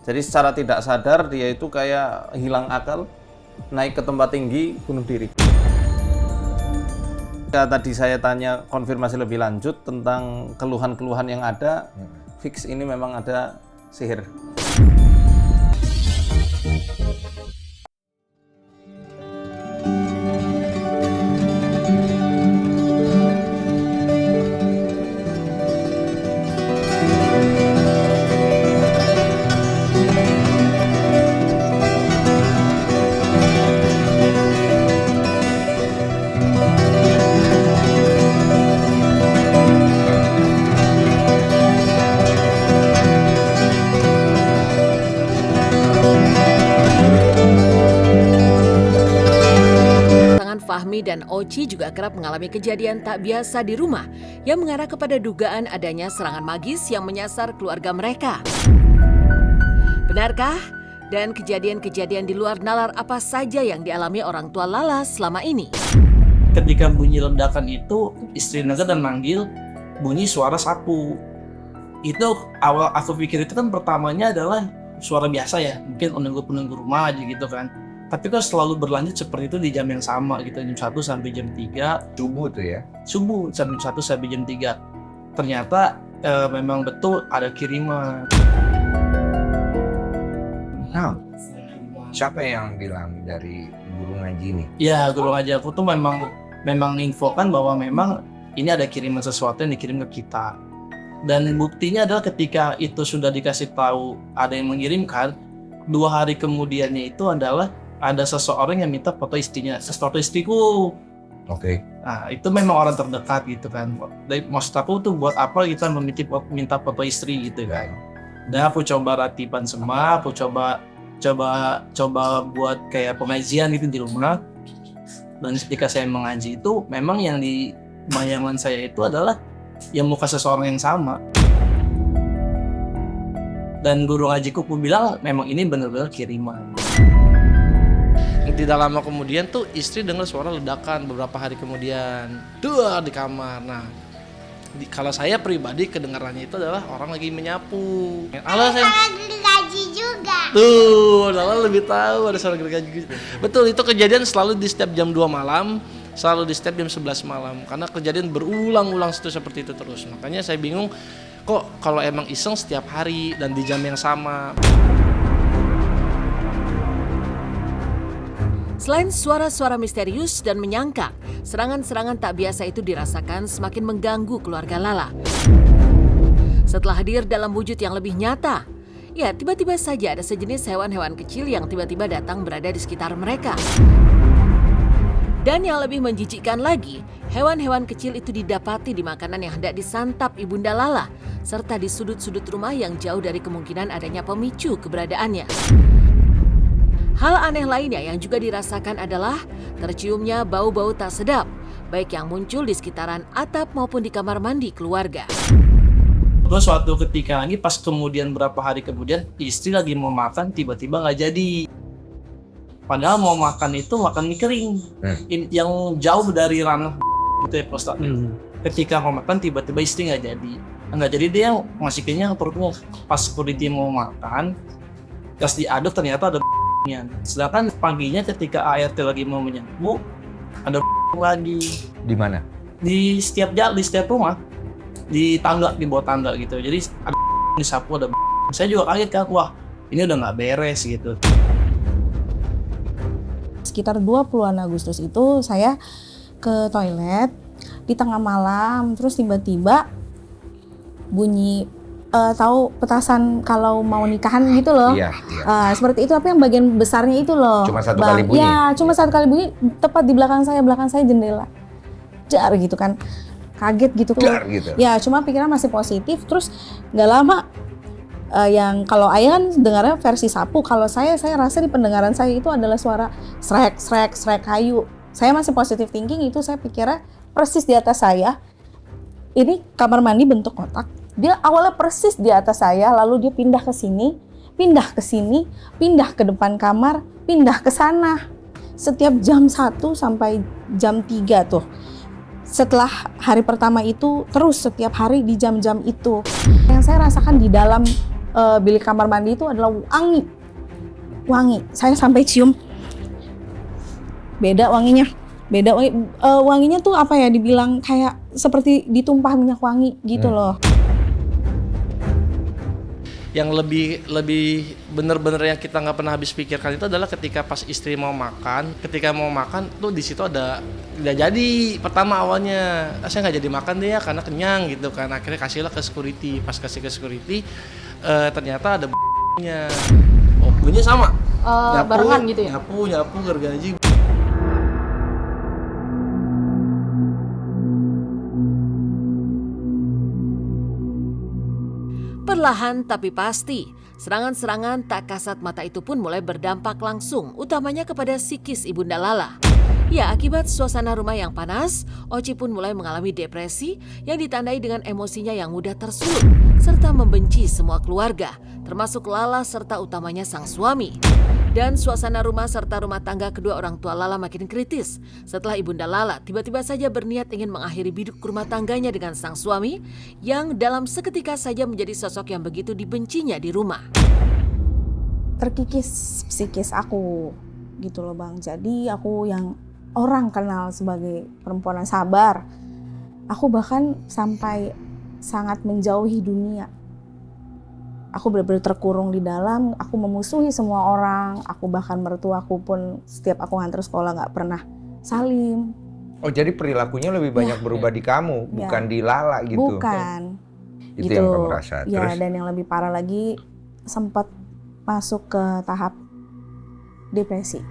Jadi secara tidak sadar dia itu kayak hilang akal, naik ke tempat tinggi, bunuh diri. Tadi saya tanya konfirmasi lebih lanjut tentang keluhan-keluhan yang ada, fix ini memang ada sihir. Fahmi dan Oci juga kerap mengalami kejadian tak biasa di rumah yang mengarah kepada dugaan adanya serangan magis yang menyasar keluarga mereka. Benarkah? Dan kejadian-kejadian di luar nalar apa saja yang dialami orang tua Lala selama ini? Ketika bunyi ledakan itu, istri Naga dan manggil bunyi suara sapu. Itu awal aku pikir itu kan pertamanya adalah suara biasa ya, mungkin penunggu rumah aja gitu kan. Tapi kok selalu berlanjut seperti itu di jam yang sama gitu, jam 1 sampai jam 3. Subuh tuh ya? Subuh, jam 1 sampai jam 3. Ternyata memang betul ada kiriman. Nah, siapa yang bilang dari guru ngaji nih? Ya, guru ngaji aku tuh memang infokan bahwa memang ini ada kiriman sesuatu yang dikirim ke kita. Dan buktinya adalah ketika itu sudah dikasih tahu ada yang mengirimkan, 2 hari kemudiannya itu adalah ada seseorang yang minta foto istrinya, foto istriku. Oke. Nah, itu memang orang terdekat gitu kan. Maksud aku tuh buat apa kita minta foto istri gitu kan. Dan aku coba ratiban semua, aku coba buat kayak pengajian gitu di rumah. Dan ketika saya mengaji itu, memang yang di bayangan saya itu adalah yang muka seseorang yang sama. Dan guru ngajiku pun bilang memang ini benar-benar kiriman. Tidak lama kemudian tuh istri dengar suara ledakan beberapa hari kemudian di kamar. Nah, kalau saya pribadi kedengarannya itu adalah orang lagi menyapu. Halo saya. Gergaji juga. Tuh, Lala lebih tahu ada suara gergaji. Betul, itu kejadian selalu di setiap jam 2 malam, selalu di setiap jam 11 malam. Karena kejadian berulang-ulang seperti itu terus. Makanya saya bingung kok kalau emang iseng setiap hari dan di jam yang sama. Selain suara-suara misterius dan menyangka, serangan-serangan tak biasa itu dirasakan semakin mengganggu keluarga Lala. Setelah hadir dalam wujud yang lebih nyata, ya tiba-tiba saja ada sejenis hewan-hewan kecil yang tiba-tiba datang berada di sekitar mereka. Dan yang lebih menjijikkan lagi, hewan-hewan kecil itu didapati di makanan yang hendak disantap ibunda Lala, serta di sudut-sudut rumah yang jauh dari kemungkinan adanya pemicu keberadaannya. Hal aneh lainnya yang juga dirasakan adalah terciumnya bau-bau tak sedap, baik yang muncul di sekitaran atap maupun di kamar mandi keluarga. Terus suatu ketika lagi pas kemudian berapa hari kemudian istri lagi mau makan tiba-tiba nggak jadi. Padahal mau makan itu makan mie kering yang jauh dari ranah gitu ya Pak. Ketika mau makan tiba-tiba istri nggak jadi. Nggak jadi dia masih kenyang perutnya. Pas dia mau makan, pas diaduk ternyata ada sedangkan paginya ketika ART lagi mau menyapu ada lagi. Di mana? Di setiap rumah, di tangga, di bawah tangga gitu. Jadi ada disapu ada. Saya juga kaget kan, wah ini udah nggak beres gitu. Sekitar 20-an Agustus itu saya ke toilet di tengah malam, terus tiba-tiba bunyi tahu petasan kalau mau nikahan gitu loh. Iya. Seperti itu, tapi yang bagian besarnya itu loh. Cuma satu kali bunyi? Ya, cuma satu kali bunyi, tepat di belakang saya jendela. Jar gitu kan. Kaget gitu. Jar gitu? Ya, cuma pikiran masih positif, terus nggak lama yang kalau ayah kan dengarnya versi sapu, kalau saya rasa di pendengaran saya itu adalah suara srek kayu. Saya masih positive thinking, itu saya pikirnya persis di atas saya. Ini kamar mandi bentuk kotak. Dia awalnya persis di atas saya, lalu dia pindah ke sini, pindah ke depan kamar, pindah ke sana. Setiap jam 1 sampai jam 3 tuh. Setelah hari pertama itu, terus setiap hari di jam-jam itu. Yang saya rasakan di dalam bilik kamar mandi itu adalah wangi. Saya sampai cium, beda wanginya. Wanginya tuh apa ya, dibilang kayak seperti ditumpah minyak wangi gitu loh. Yang lebih bener-bener yang kita nggak pernah habis pikirkan itu adalah ketika pas istri mau makan, tuh di situ ada nggak jadi. Pertama awalnya saya nggak jadi makan deh ya karena kenyang gitu kan, akhirnya kasihlah ke security. Pas kasih ke security ternyata ada nya. Oh, bunyinya sama. Barengan gitu ya? Nyapu gergaji. Perlahan tapi pasti, serangan-serangan tak kasat mata itu pun mulai berdampak langsung, utamanya kepada psikis Ibunda Lala. Ya, akibat suasana rumah yang panas, Oci pun mulai mengalami depresi yang ditandai dengan emosinya yang mudah tersulut, serta membenci semua keluarga, termasuk Lala serta utamanya sang suami. Dan suasana rumah serta rumah tangga kedua orang tua Lala makin kritis setelah Ibunda Lala tiba-tiba saja berniat ingin mengakhiri biduk rumah tangganya dengan sang suami yang dalam seketika saja menjadi sosok yang begitu dibencinya di rumah. Terkikis psikis aku gitu loh Bang. Jadi aku yang orang kenal sebagai perempuan yang sabar, aku bahkan sampai sangat menjauhi dunia. Aku benar-benar terkurung di dalam, aku memusuhi semua orang, aku bahkan mertuaku pun setiap aku nganter sekolah nggak pernah salim. Oh, jadi perilakunya lebih banyak berubah di kamu, bukan di Lala gitu. Bukan. Itu gitu. yang kamu rasa. Ya, Terus? dan yang lebih parah lagi sempat masuk ke tahap depresi.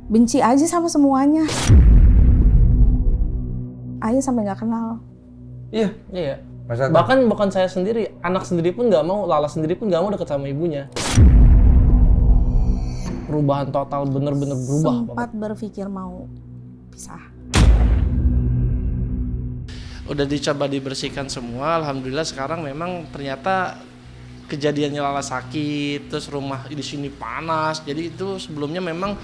Benci aja sama semuanya. Ayah sampai nggak kenal. Iya. Masa Bahkan bukan saya sendiri, anak sendiri pun nggak mau, Lala sendiri pun nggak mau deket sama ibunya. Perubahan total, bener-bener berubah. Sempat berpikir mau pisah. Udah dicoba dibersihkan semua, alhamdulillah sekarang memang ternyata kejadiannya Lala sakit, terus rumah di sini panas. Jadi itu sebelumnya memang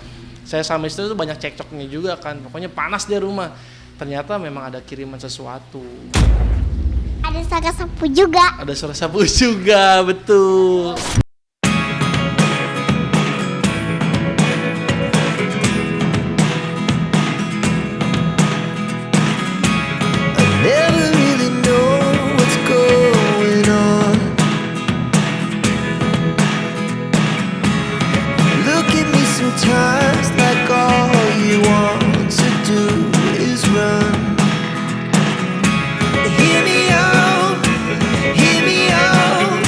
saya sama istri itu banyak cekcoknya juga kan. Pokoknya panas deh rumah. Ternyata memang ada kiriman sesuatu. Ada saga sapu juga. Ada suara sapu juga, betul. Never really know what's going on. Look at me sometimes like all you want to do is run. Hear me out, hear me out.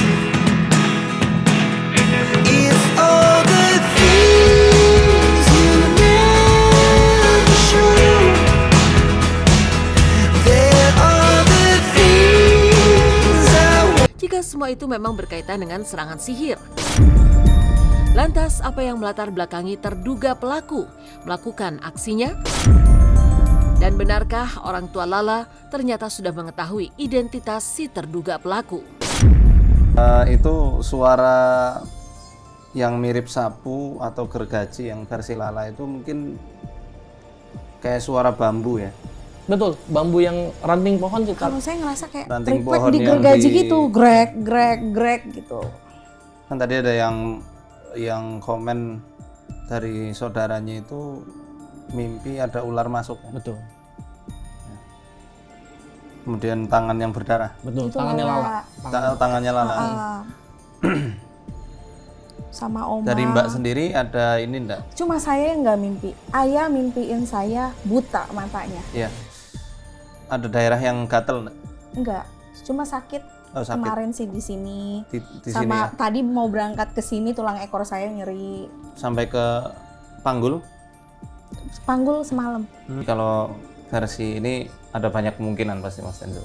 It's all the things you never show. There are the things I want. Jika semua itu memang berkaitan dengan serangan sihir. Lantas apa yang melatar belakangi terduga pelaku melakukan aksinya? Dan benarkah orang tua Lala ternyata sudah mengetahui identitas si terduga pelaku? Itu suara yang mirip sapu atau gergaji yang versi Lala itu mungkin kayak suara bambu ya. Betul, bambu yang ranting pohon sih. Kalau saya ngerasa kayak Ranting trik-trik pohon di yang gergaji di- gitu, grek gitu. Kan tadi ada yang komen dari saudaranya itu mimpi ada ular masuk. Betul, Kemudian tangan yang berdarah. betul. Itu Tangannya Lala. Tangannya Lala. Ah. Sama Oma. Dari Mbak sendiri ada ini enggak? Cuma saya yang nggak mimpi. Ayah mimpiin saya buta matanya. Iya. Ada daerah yang gatel enggak? Enggak, cuma sakit. Oh, sakit. Kemarin sih di sini. Di sini Sama ya. tadi mau berangkat ke sini tulang ekor saya nyeri. Sampai ke panggul. Panggul semalam. Kalau versi ini ada banyak kemungkinan pasti Mas Enzo.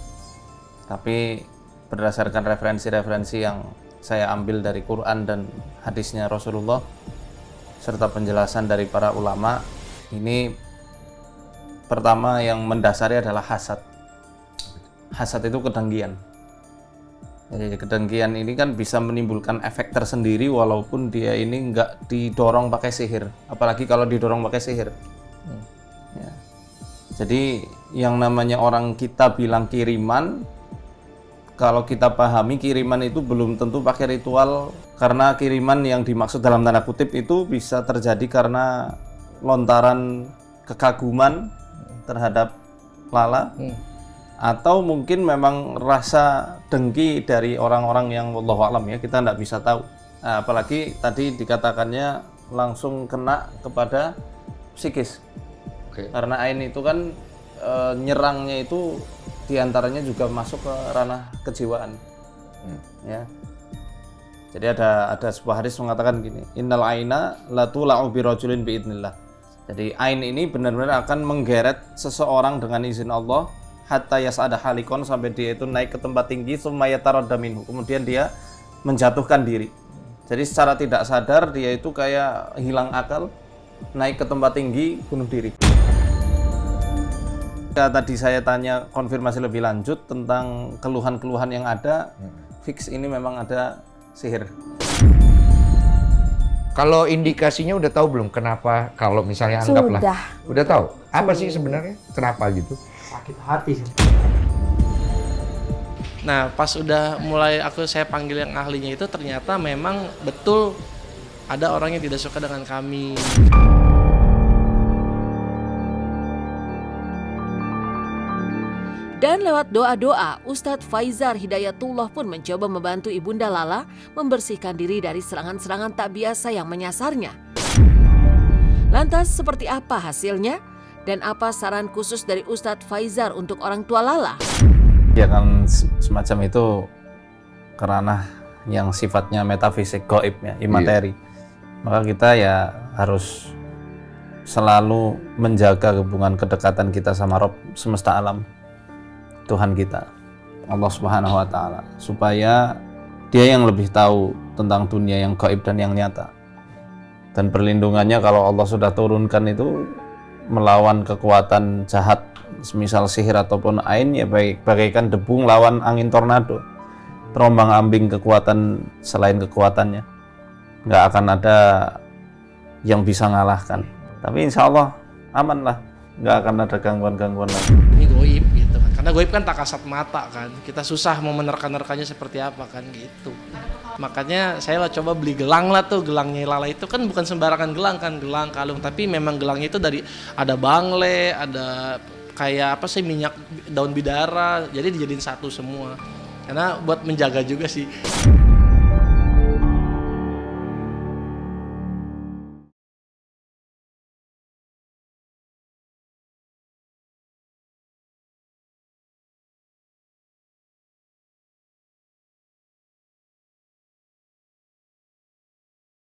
Tapi berdasarkan referensi-referensi yang saya ambil dari Quran dan hadisnya Rasulullah serta penjelasan dari para ulama, ini pertama yang mendasari adalah hasad. Hasad itu kedengkian. Jadi kedengkian ini kan bisa menimbulkan efek tersendiri walaupun dia ini nggak didorong pakai sihir, apalagi kalau didorong pakai sihir. Ya. Jadi yang namanya orang kita bilang kiriman, kalau kita pahami kiriman itu belum tentu pakai ritual, karena kiriman yang dimaksud dalam tanda kutip itu bisa terjadi karena lontaran kekaguman terhadap Lala, atau mungkin memang rasa dengki dari orang-orang yang wallahu alam ya, kita tidak bisa tahu. Nah, apalagi tadi dikatakannya langsung kena kepada psikis. Karena ain itu kan nyerangnya itu diantaranya juga masuk ke ranah kejiwaan. Ya. Jadi ada sebuah hadis mengatakan gini, innal aina la tula'u bi rajulin bi idznillah. Jadi ain ini benar-benar akan menggeret seseorang dengan izin Allah hatta yas'ada halikon, sampai dia itu naik ke tempat tinggi, summa yataradda minhu, kemudian dia menjatuhkan diri. Jadi secara tidak sadar dia itu kayak hilang akal, naik ke tempat tinggi, bunuh diri. Tadi saya tanya konfirmasi lebih lanjut tentang keluhan-keluhan yang ada, fix ini memang ada sihir. Kalau indikasinya udah tahu belum kenapa, kalau misalnya anggaplah udah tahu apa sih sebenarnya kenapa gitu? Sakit hati sih. Nah, pas udah mulai saya panggil yang ahlinya itu, ternyata memang betul ada orang yang tidak suka dengan kami. Dan lewat doa-doa, Ustadz Faizar Hidayatullah pun mencoba membantu Ibunda Lala membersihkan diri dari serangan-serangan tak biasa yang menyasarnya. Lantas seperti apa hasilnya? Dan apa saran khusus dari Ustadz Faizar untuk orang tua Lala? Ya kan semacam itu kerana yang sifatnya metafisik, gaib ya, imateri. Maka kita ya harus selalu menjaga hubungan kedekatan kita sama Rabb semesta alam, Tuhan kita, Allah Subhanahu wa Ta'ala, supaya Dia yang lebih tahu tentang dunia yang gaib dan yang nyata. Dan perlindungannya kalau Allah sudah turunkan itu melawan kekuatan jahat, semisal sihir ataupun ain, ya bagaikan debu lawan angin tornado, terombang-ambing kekuatan selain kekuatannya. Nggak akan ada yang bisa ngalahkan. Tapi insya Allah aman lah, nggak akan ada gangguan-gangguan lagi. Ini goib gitu kan, karena goib kan tak kasat mata kan, kita susah mau menerka-nerkanya seperti apa kan gitu. Makanya saya lah coba beli gelang lah tuh, gelangnya Lala itu kan bukan sembarangan gelang kan, gelang kalung, tapi memang gelangnya itu dari ada bangle, ada kayak apa sih minyak daun bidara, jadi dijadiin satu semua, karena buat menjaga juga sih.